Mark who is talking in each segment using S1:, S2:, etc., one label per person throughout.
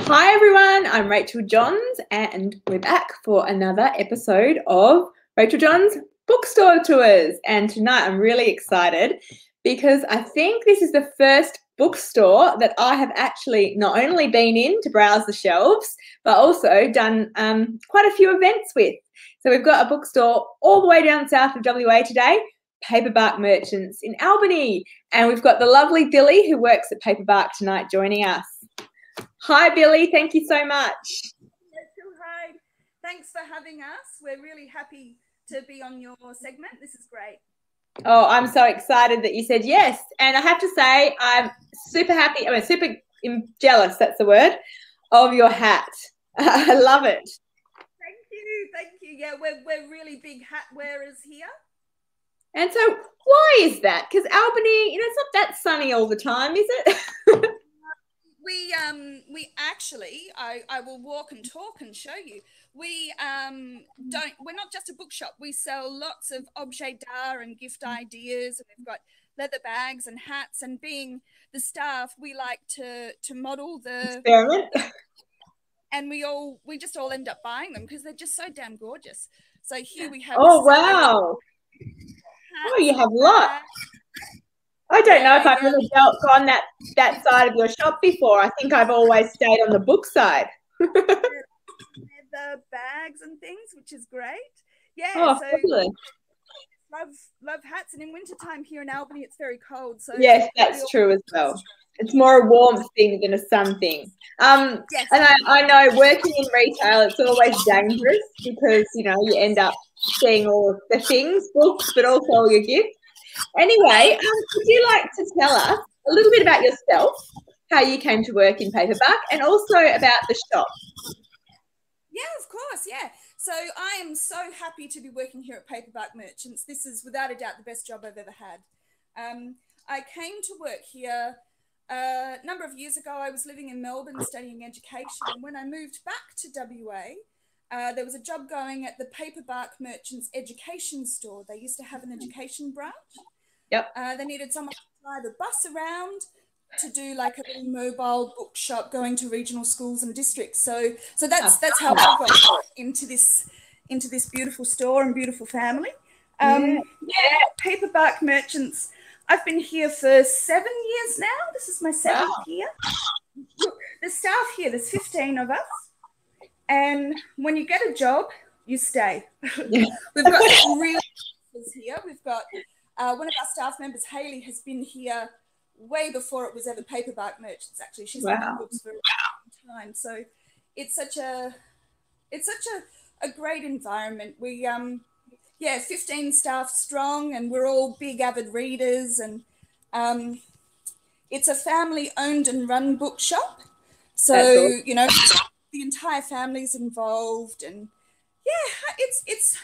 S1: Hi everyone, I'm Rachel Johns and we're back for another episode of Rachel Johns Bookstore Tours. And tonight I'm really excited because I think this is the first bookstore that I have actually not only been in to browse the shelves, but also done quite a few events with. So we've got a bookstore all the way down south of WA today, Paperbark Merchants in Albany. And we've got the lovely Billy who works at Paperbark tonight joining us. Hi, Billy. Thank you so much.
S2: Hi. Thanks for having us. We're really happy to be on your segment. This is great.
S1: Oh, I'm so excited that you said yes. And I have to say, I'm super happy. I'm super jealous, that's the word, of your hat. I love it.
S2: Thank you. Thank you. Yeah, we're really big hat wearers here.
S1: And so why is that? Because Albany, it's not that sunny all the time, is it?
S2: We actually, I will walk and talk and show you. We're not just a bookshop. We sell lots of objets d'art and gift ideas, and we've got leather bags and hats, and being the staff, we like to model the
S1: experiment.
S2: And we just all end up buying them because they're just so damn gorgeous. So here we have
S1: wow. Oh, you have lots. I don't know if I've ever gone that side of your shop before. I think I've always stayed on the book side.
S2: The bags and things, which is great. Yeah,
S1: so
S2: totally. Love hats, and in wintertime here in Albany it's very cold. So
S1: yes, that's true as well. It's more a warmth thing than a sun thing. Yes. And I know working in retail, it's always dangerous because, you end up seeing all of the things, books, but also all your gifts. Anyway, would you like to tell us a little bit about yourself, how you came to work in Paperbark, and also about the shop?
S2: Yeah, of course, yeah. So I am so happy to be working here at Paperbark Merchants. This is without a doubt the best job I've ever had. I came to work here a number of years ago. I was living in Melbourne studying education, and when I moved back to WA, there was a job going at the Paperbark Merchants education store. They used to have an education branch.
S1: Yep.
S2: They needed someone to fly the bus around to do like a little mobile bookshop going to regional schools and districts. So that's how I got into this beautiful store and beautiful family. Paperbark Merchants. I've been here for 7 years now. This is my 7th year. Look, the staff here, there's 15 of us. And when you get a job, you stay. We've got some real here. We've got one of our staff members, Hayley, has been here way before it was ever Paperbark Merchants. Actually, she's been in books for a long time. So it's such a great environment. We 15 staff strong, and we're all big avid readers. And it's a family-owned and run bookshop. So the entire family's involved, and it's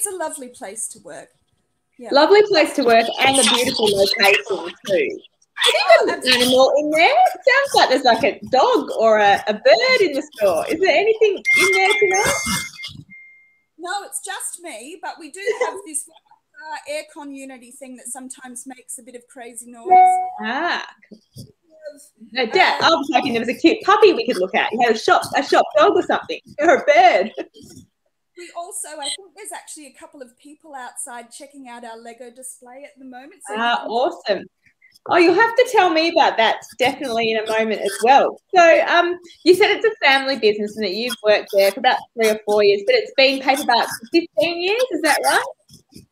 S2: a lovely place to work. Yeah.
S1: Lovely place to work, and a beautiful location too. I think there's an animal in there. It sounds like there's like a dog or a bird in the store. Is there anything in there tonight?
S2: No, it's just me, but we do have this aircon unity thing that sometimes makes a bit of crazy noise.
S1: No doubt. I was hoping there was a cute puppy we could look at. You had a shop dog or something, or a bird.
S2: We also, I think there's actually a couple of people outside checking out our Lego display at the moment. So
S1: awesome. Oh, you'll have to tell me about that definitely in a moment as well. So you said it's a family business and that you've worked there for about 3 or 4 years, but it's been Paperbark for 15 years, is that right?
S2: So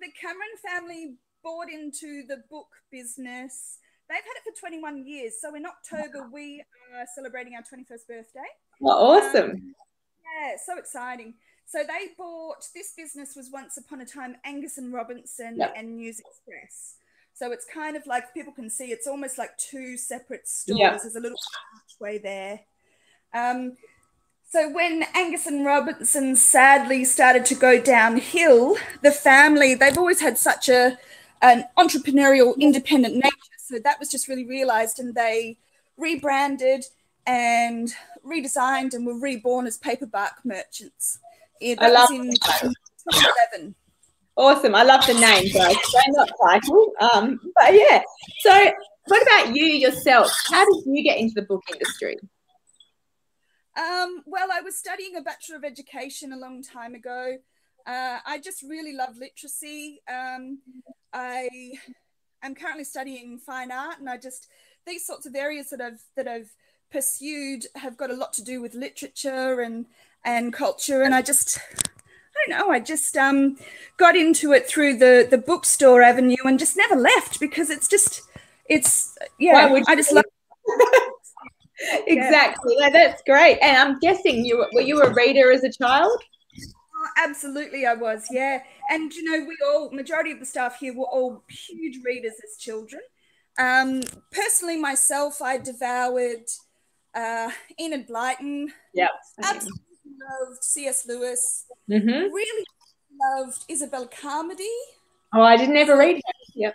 S2: the Cameron family bought into the book business. They've had it for 21 years. So in October, we are celebrating our 21st birthday.
S1: Oh, awesome.
S2: Yeah, so exciting. So they bought, this business was once upon a time Angus and Robinson and News Express. So it's kind of like, people can see, it's almost like 2 separate stores. Yep. There's a little archway there. So when Angus and Robinson sadly started to go downhill, the family, they've always had such an entrepreneurial, independent nature. So that was just really realised, and they rebranded and redesigned and were reborn as Paperbark Merchants. That was in 2011.
S1: Awesome. I love the name, guys. They're not title. But yeah. So what about you yourself? How did you get into the book industry?
S2: Well, I was studying a Bachelor of Education a long time ago. I just really love literacy. I am currently studying fine art, and these sorts of areas that I've pursued have got a lot to do with literature and culture. And I don't know, I just got into it through the bookstore avenue and just never left, because I just love
S1: Exactly. Yeah. No, that's great. And I'm guessing were you a reader as a child?
S2: Oh, absolutely, I was, yeah. And majority of the staff here were all huge readers as children. Personally, myself, I devoured Enid Blyton.
S1: Yep.
S2: Absolutely loved C.S. Lewis.
S1: Mm-hmm.
S2: Really loved Isabel Carmody.
S1: Oh, I didn't ever read that. Yep.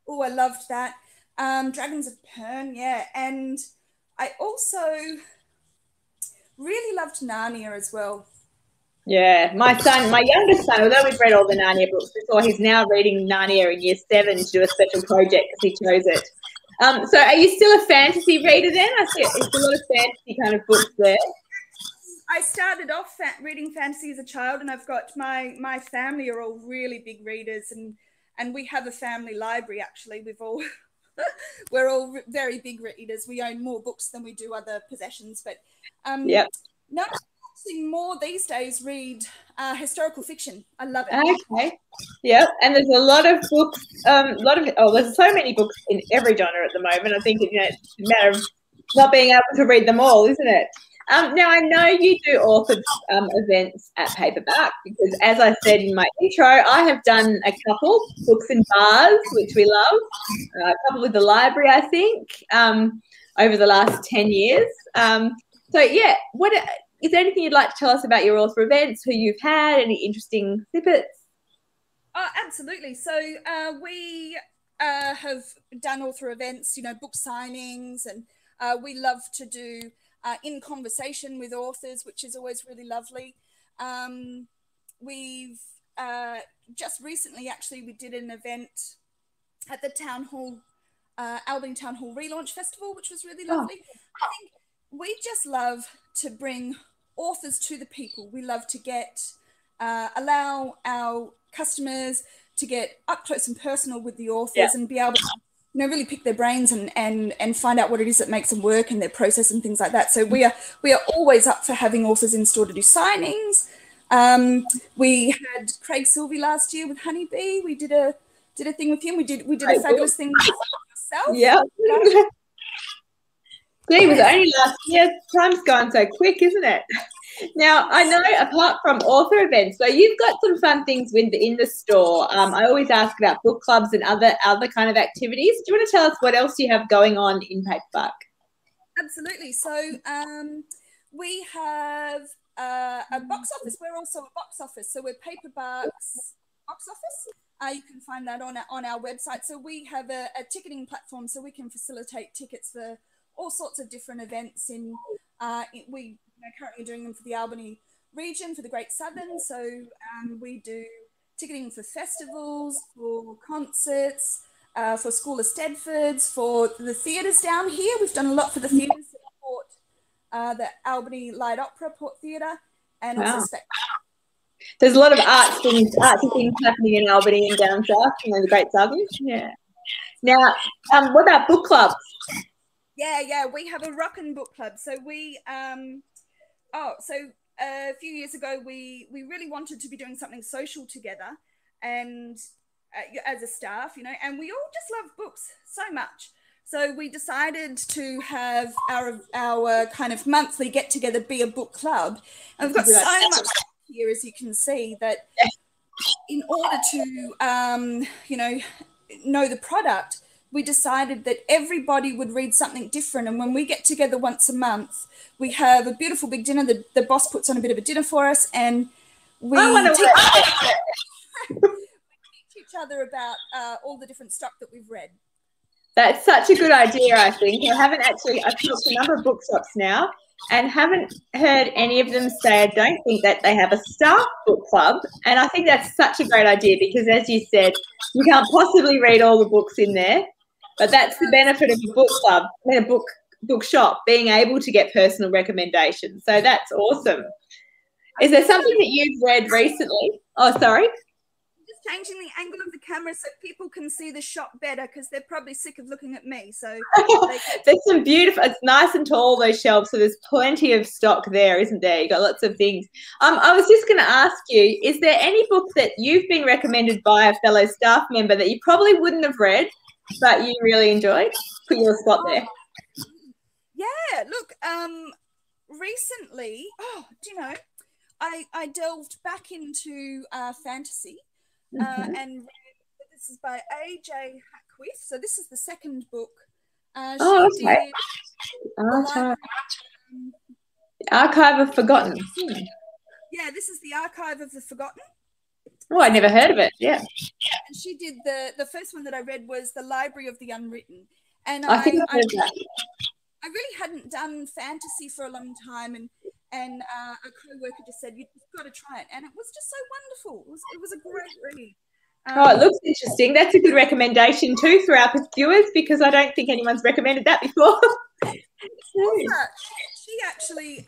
S2: Oh, I loved that. Dragons of Pern, yeah. And I also really loved Narnia as well.
S1: Yeah, my youngest son, although we've read all the Narnia books before, he's now reading Narnia in year 7 to do a special project because he chose it. So are you still a fantasy reader then? I see it's a lot of fantasy kind of books there.
S2: I started off reading fantasy as a child, and I've got my family are all really big readers, and we have a family library, actually. We're all very big readers. We own more books than we do other possessions, but no, actually more these days read historical fiction. I love it.
S1: Okay. Yep. And there's a lot of books, there's so many books in every genre at the moment. I think it's a matter of not being able to read them all, isn't it? Now, I know you do author events at Paperback, because, as I said in my intro, I have done a couple, Books and Bars, which we love, a couple with the library, I think, over the last 10 years. So, yeah, is there anything you'd like to tell us about your author events, who you've had, any interesting snippets?
S2: Oh, absolutely. So we have done author events, book signings, and we love to do in conversation with authors, which is always really lovely. We've just recently, actually, we did an event at the Town Hall, Albany Town Hall Relaunch Festival, which was really lovely. I think we just love to bring authors to the people. We love to allow our customers to get up close and personal with the authors and be able to really pick their brains and find out what it is that makes them work and their process and things like that. So we are always up for having authors in store to do signings. We had Craig Silvey last year with Honeybee. We did a thing with him. We did a fabulous thing with yourself.
S1: Yeah. Gee, it was only last year. Time's gone so quick, isn't it? Now, I know apart from author events, so you've got some fun things in the store. I always ask about book clubs and other kind of activities. Do you want to tell us what else you have going on in Paperback?
S2: Absolutely. So we have a box office. We're also a box office. So we're Paperback's box office. You can find that on our website. So we have a ticketing platform, so we can facilitate tickets for all sorts of different events. We currently doing them for the Albany region, for the Great Southern. So we do ticketing for festivals, for concerts, for School of Stedfords, for the theatres down here. We've done a lot for the theatres at Port, the Albany Light Opera Port Theatre, and also
S1: There's a lot of artsy things happening in Albany and down south, the Great Southern. Yeah. Now, what about book clubs?
S2: Yeah, we have a rockin' book club. So we, a few years ago, we really wanted to be doing something social together, and as a staff, and we all just love books so much. So we decided to have our kind of monthly get together be a book club, and we've got so much here, as you can see, that in order to know the product, we decided that everybody would read something different. And when we get together once a month, we have a beautiful big dinner. The boss puts on a bit of a dinner for us, and we teach each other about all the different stuff that we've read.
S1: That's such a good idea, I think. I've talked to a number of bookshops now and haven't heard any of them say, I don't think, that they have a staff book club. And I think that's such a great idea because, as you said, you can't possibly read all the books in there. But that's the benefit of a book club, a book bookshop, being able to get personal recommendations. So that's awesome. Is there something that you've read recently? Oh, sorry.
S2: Just changing the angle of the camera so people can see the shop better, because they're probably sick of looking at me. So
S1: there's some beautiful, it's nice and tall, those shelves, so there's plenty of stock there, isn't there? You got lots of things. I was just going to ask you, is there any book that you've been recommended by a fellow staff member that you probably wouldn't have read but you really enjoyed? Put you on the spot there.
S2: Yeah, look, recently, do you know, I delved back into fantasy and read, this is by A.J. Hackwith. So this is the second book.
S1: Okay. Archive of Forgotten.
S2: Yeah, this is the Archive of the Forgotten.
S1: Oh, I never heard of it. Yeah.
S2: And she did the first one that I read was The Library of the Unwritten. And
S1: I think I've heard that.
S2: I really hadn't done fantasy for a long time, and a co-worker just said, you've got to try it, and it was just so wonderful. It was a great read.
S1: It looks interesting. That's a good recommendation too for our viewers, because I don't think anyone's recommended that before.
S2: She actually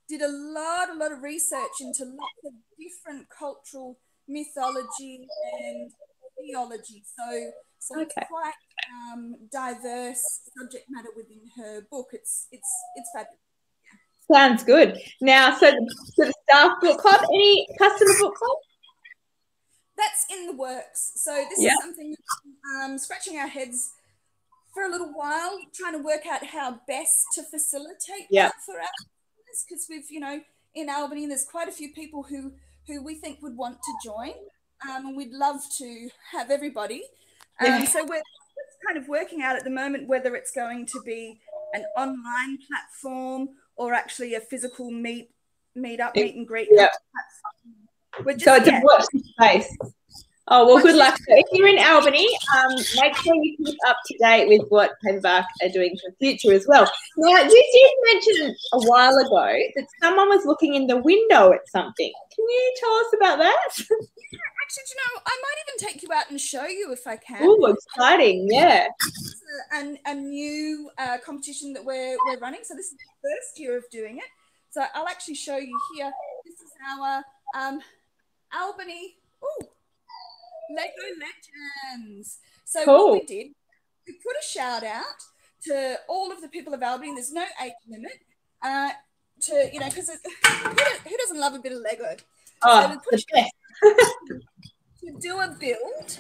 S2: did a lot of research into lots of different cultural mythology and theology. So it's quite diverse subject matter within her book. It's fabulous.
S1: Sounds good. Now, so the staff book club, any customer book club?
S2: That's in the works. So this is something scratching our heads for a little while, trying to work out how best to facilitate that for our business, because we've, in Albany, there's quite a few people who we think would want to join, and we'd love to have everybody. So we're kind of working out at the moment whether it's going to be an online platform or actually a physical meet and greet platform.
S1: So it's a watch space. Oh, well, good luck. So if you're in Albany, make sure you keep up to date with what Paperback are doing for the future as well. Now, you mentioned a while ago that someone was looking in the window at something. Can you tell us about that?
S2: Actually, I might even take you out and show you if I can.
S1: Oh, exciting, yeah.
S2: It's a new competition that we're running. So this is the first year of doing it. So I'll actually show you here. This is our Albany Lego Legends. So what we did, we put a shout out to all of the people of Albany. There's no age limit. Because who doesn't love a bit of Lego? So we put a shout out to do a build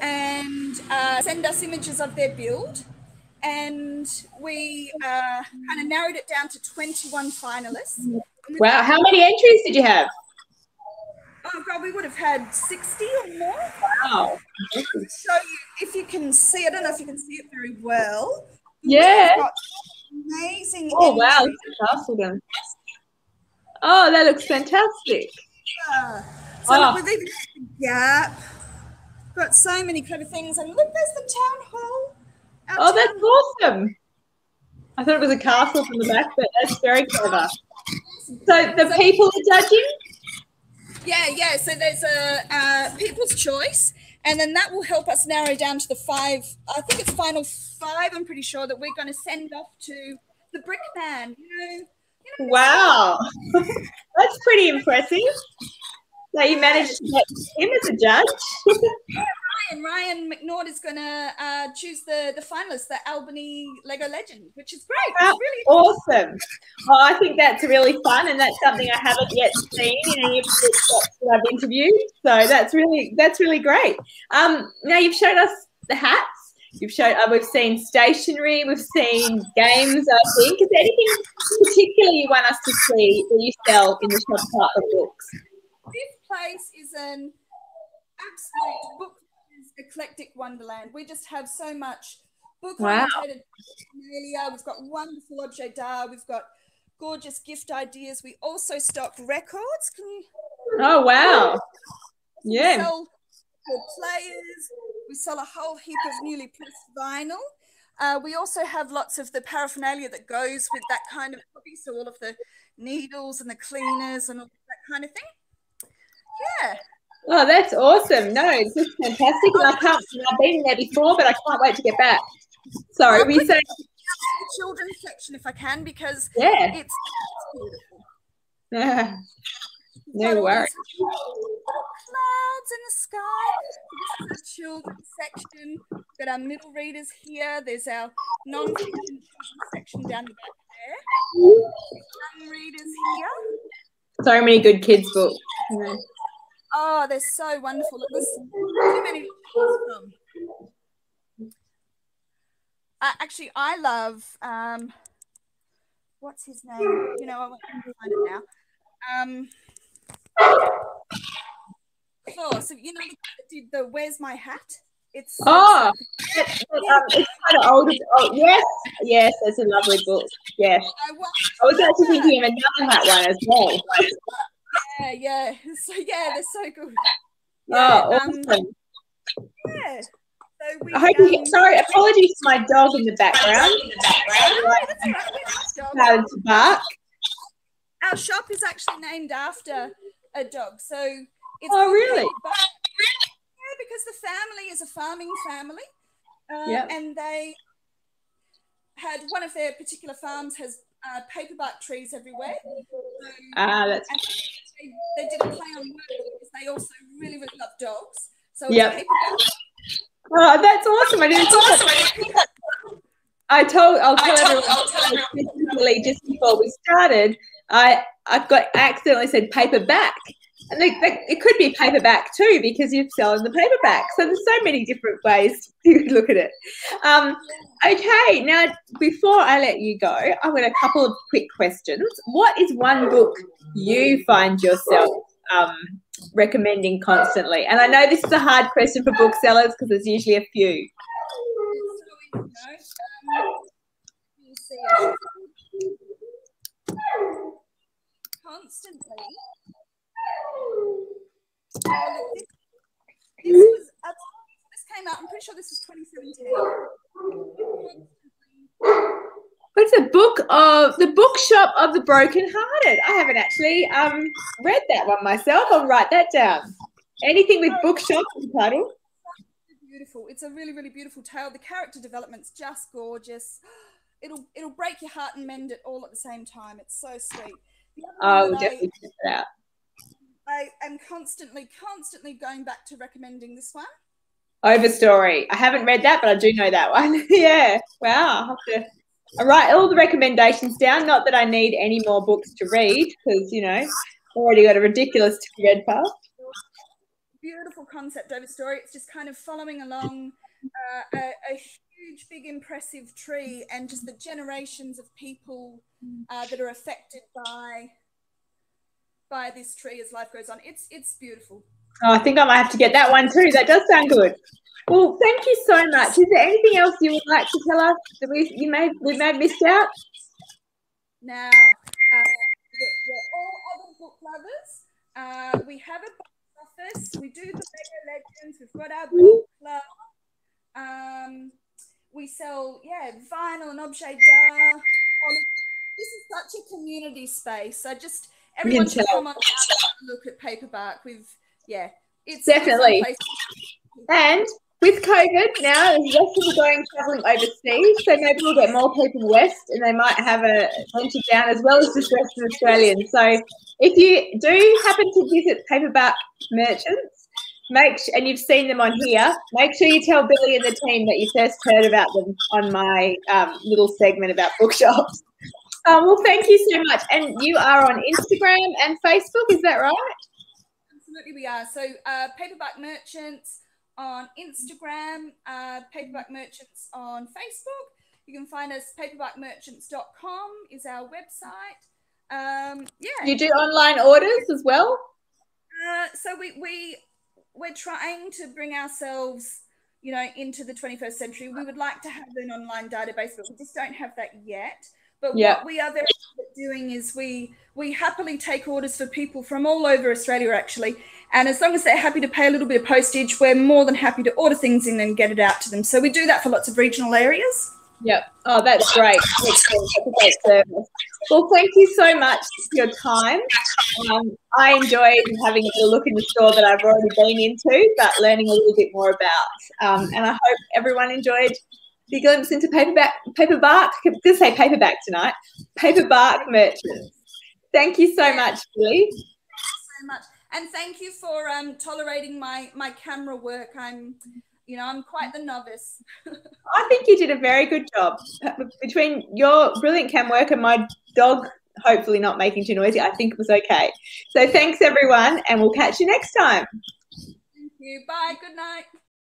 S2: and send us images of their build. And we kind of narrowed it down to 21 finalists.
S1: Wow, how many entries did you have?
S2: Oh, God, we would have had 60 or more.
S1: Wow.
S2: I'll show you if you can see. I don't know if you can see it very well.
S1: Yeah.
S2: Amazing.
S1: Oh, wow. Awesome. Oh, that looks fantastic.
S2: Yeah. So we've even got the Gap. Got so many clever things. And look, there's the town hall.
S1: That's awesome. I thought it was a castle from the back, but that's very clever. So the people are judging?
S2: Yeah. So there's a people's choice, and then that will help us narrow down to the 5. I think it's final 5. I'm pretty sure that we're going to send off to the Brick Man.
S1: Wow, that's pretty impressive. So you managed to get him as a judge.
S2: Ryan McNaught is going to choose the finalists, the Albany Lego Legend, which is great.
S1: Wow,
S2: it's really
S1: awesome. Well, I think that's really fun, and that's something I haven't yet seen in any of the bookshops that I've interviewed. So that's really great. Now you've showed us the hats. You've showed. We've seen stationery. We've seen games. I think. Is there anything particular you want us to see that you sell in the shop part of books?
S2: This place is an absolute book eclectic wonderland. We just have so much book-oriented paraphernalia. We've got wonderful objet d'art. We've got gorgeous gift ideas. We also stock records.
S1: Oh, wow. Yeah.
S2: We sell for players. We sell a whole heap of newly pressed vinyl. We also have lots of the paraphernalia that goes with that kind of hobby. So all of the needles and the cleaners and all that kind of thing. Yeah.
S1: Oh, that's awesome. No, it's just fantastic. And I've been there before, but I can't wait to get back. Sorry, we said
S2: children's section if I can, because
S1: Yeah.
S2: it's beautiful.
S1: No worries.
S2: Clouds in the sky. This is our children's section. We've got our middle readers here. There's our non-fiction children's section down the back there. Young readers here.
S1: So many good kids' books.
S2: Oh, they're so wonderful. Look, there's too many to choose from. Actually, I love, what's his name? You know, I won't find it now. So you know, the guy that did the "Where's My Hat"? It's
S1: it's kind of old. Oh, yes, that's a lovely book. Yes, I was actually thinking of another hat one as well.
S2: Yeah. So they're so good.
S1: Yeah, awesome.
S2: Yeah. So
S1: I hope you sorry, apologies to my dog in the background. Started to bark.
S2: Our shop is actually named after a dog, so it's
S1: really?
S2: Yeah, because the family is a farming family, and they had one of their particular farms has paperbark trees everywhere. So,
S1: that's.
S2: They did a play on words because they also really, really love dogs. So it's paperbark.
S1: Oh, that's awesome! I didn't. I'll tell everyone just before we started. I accidentally said paperback, and it could be paperback too because you're selling the paperback. So there's so many different ways to look at it. Okay, now before I let you go, I've got a couple of quick questions. What is one book you find yourself recommending constantly? And I know this is a hard question for booksellers because there's usually a few.
S2: Constantly. This came out, I'm pretty sure this was 2017.
S1: It's a book of the Bookshop of the Brokenhearted. I haven't actually read that one myself. I'll write that down. Anything with Bookshop in the title.
S2: Beautiful. It's a really, really beautiful tale. The character development's just gorgeous. It'll break your heart and mend it all at the same time. It's so sweet.
S1: We'll definitely check it out.
S2: I am constantly going back to recommending this one.
S1: Overstory. I haven't read that, but I do know that one. Yeah. Wow. I write all the recommendations down. Not that I need any more books to read because, you know, I've already got a ridiculous read past.
S2: Beautiful concept, Overstory. It's just kind of following along a huge, big, impressive tree and just the generations of people that are affected by this tree as life goes on. It's beautiful.
S1: Oh, I think I might have to get that one too. That does sound good. Well, thank you so much. Is there anything else you would like to tell us that we may have missed out?
S2: Now, we're all other book lovers. We have a box office. We do the Lego Legends. We've got our book club. We sell, vinyl and objet d'art. This is such a community space. So just everyone should come on and look at paperback. It's
S1: definitely. And with COVID now, there's less people travelling overseas, so maybe we'll get more people west and they might have a venture down as well as just Western Australians. So if you do happen to visit paperback merchants, and you've seen them on here, make sure you tell Billy and the team that you first heard about them on my little segment about bookshops. Well, thank you so much. And you are on Instagram and Facebook, is that right?
S2: Absolutely, we are. So Paperback Merchants on Instagram, Paperback Merchants on Facebook. You can find us, paperbackmerchants.com is our website.
S1: You do online orders as well?
S2: So we're trying to bring ourselves, into the 21st century. We would like to have an online database, but we just don't have that yet. But what we are very good at doing is we happily take orders for people from all over Australia, actually. And as long as they're happy to pay a little bit of postage, we're more than happy to order things in and get it out to them. So we do that for lots of regional areas.
S1: Yep. Oh, that's great. That's a great service. Well, thank you so much for your time. I enjoyed having a little look in the store that I've already been into, but learning a little bit more about. And I hope everyone enjoyed the glimpse into paperback. I'm going to say paperback tonight. Paperback merchants. Thank you so much, Billie.
S2: Thank you so much. And thank you for tolerating my camera work. I'm quite the novice.
S1: I think you did a very good job. Between your brilliant cam work and my dog hopefully not making too noisy, I think it was okay. So thanks, everyone, and we'll catch you next time.
S2: Thank you. Bye. Good night.